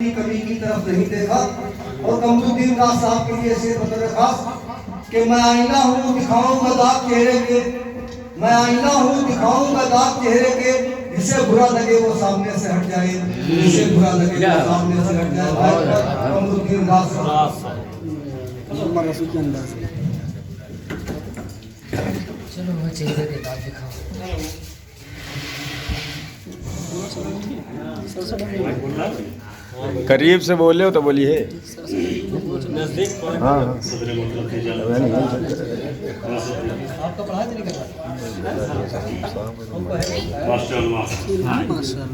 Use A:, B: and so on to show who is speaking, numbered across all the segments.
A: की कमी की तरफ नहीं देखा और कमरुद्दीन राज साहब के लिए शेर बतौर खास कि मैं आईना हूँ दिखाऊंगा दाग चेहरे के, मैं आईना हूँ दिखाऊंगा दाग चेहरे के, जिसे बुरा लगे वो सामने से हट जाए, जिसे बुरा लगे वो सामने से हट जाए। कमरुद्दीन राज साहब
B: चलो मैं चेहरे के दाग दिखाऊं।
C: करीब से बोले हो तो बोलिए। हाँ हाँ
B: आपका पढ़ाई नहीं कर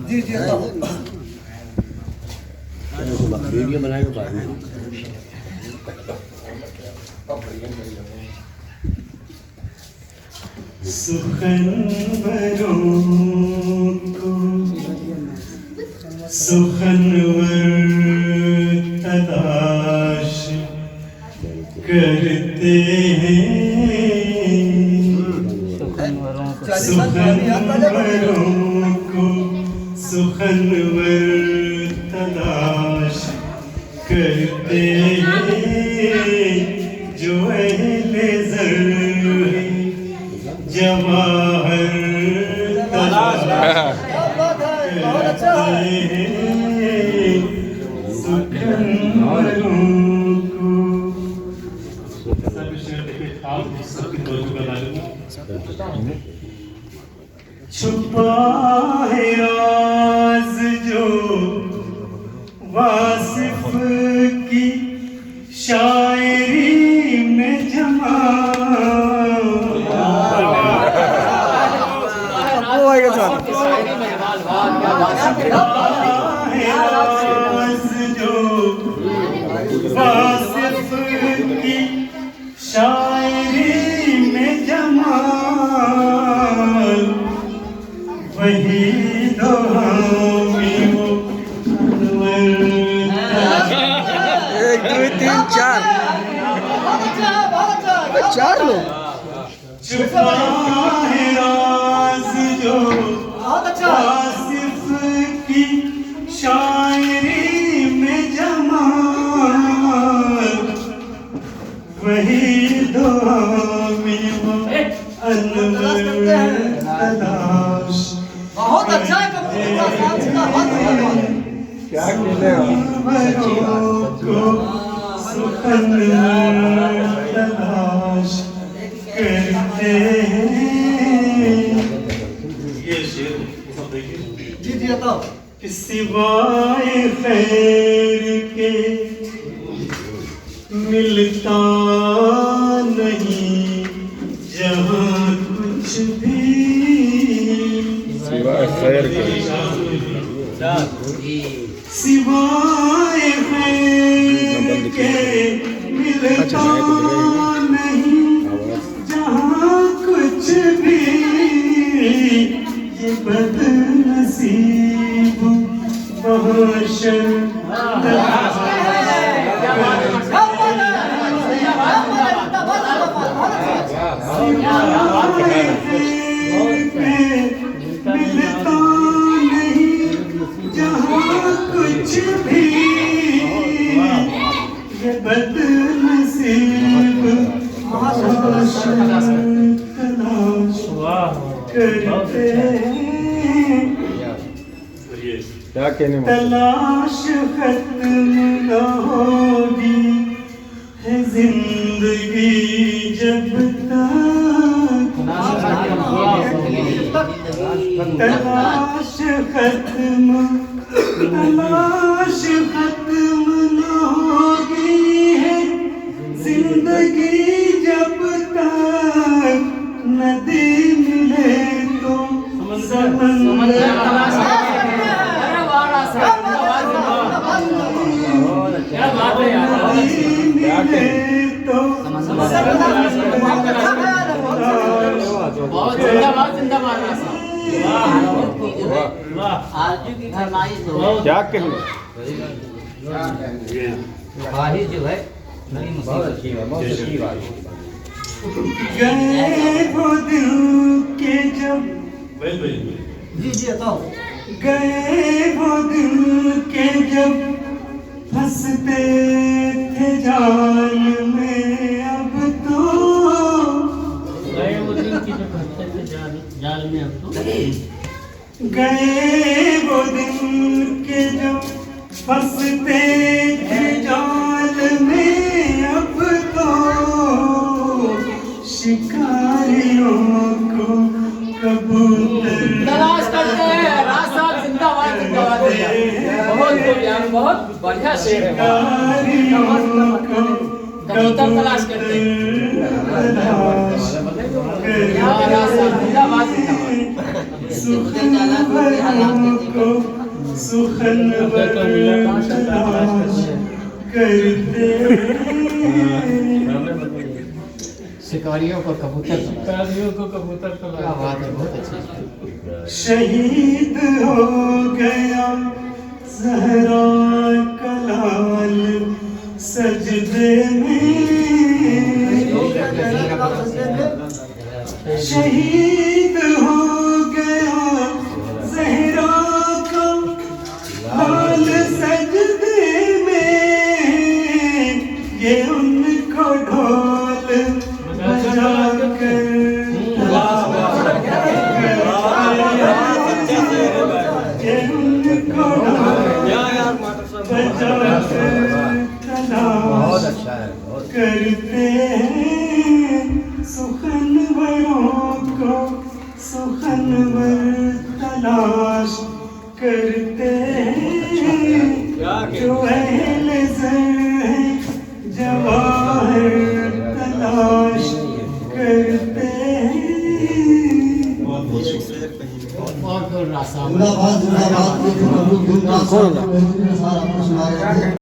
A: जी जी
D: वीडियो बनाएंगे बाद में।
E: सुखनवरों को सुखनवर तलाश करते हैं, सुखनवरों को सुखनवर तलाश करते हैं, जो अहले ज़र जवाहर तलाश करते हैं, सुखनवरों को। सब शेर के खास सबकी तवज्जो का लालच छुपा है राज जो वासिफ की शायरी में जमा, जो वासिफ की शायरी में जमा, वही दो हामी वो
C: एक दो तीन चार चार लोग।
E: छुपा है राज जो वासिफ की शायरी में जमा, वही दो हामी वो अनवर तलाश।
A: बहुत अच्छा है कमरुद्दीन राज साहब का बहुत
C: क्या
E: को सुखनवर तलाश करते हैं। ये शेर सब देखिए।
A: जी जी बताओ।
E: कि सिवाय खैर के मिलता नहीं जहाँ कुछ भी,
C: सिवाय खैर के
E: सिवाय खैर के मिलता नहीं जहाँ कुछ भी, ये बदनसीब महशर मिलता नहीं जहाँ कुछ भी, ये बदनसीब तलाश करते हैं।
C: क्या कहने में
E: तलाश खत्म न होगी है जिंदगी जब तक, तलाश खत्म न होगी है जिंदगी जब तक, नदी मिले तो
C: क्या कहने
B: जो है बहुत अच्छी बात।
E: गए वो दिल के जब
A: जी जी बताओ।
E: गए वो दिल के जब फंसते थे जाल में अब तो
F: गए वो दिन की जो फंसते थे जाल में अब तो
E: गए वो दिन के जो फंसते थे जाल में अब तो शिकारियों को कबूतर
B: तलाश करते हैं राज साहब जिंदाबाद जिंदाबाद बहुत बढ़िया बहुत बढ़िया शेर है कबूतर तलाश करते हैं राज साहब जिंदाबाद जिंदाबाद
E: सुखन को सुखन तलाश करते
B: शिकारियों को कबूतर
F: शिकारियों को कबूतर
B: क्या बात है बहुत अच्छी
E: शहीद हो गया ज़हरा का लाल सजदे में शहीद हो गया ज़हरा का लाल सजदे में ये उनको ढोल बजा कर करते हैं सुखनवरों को सुखनवर तलाश करते हैं जो अहले ज़र है जवाहर तलाश करते हैं
B: बहुत राज साहब
A: जिंदाबाद जिंदाबाद।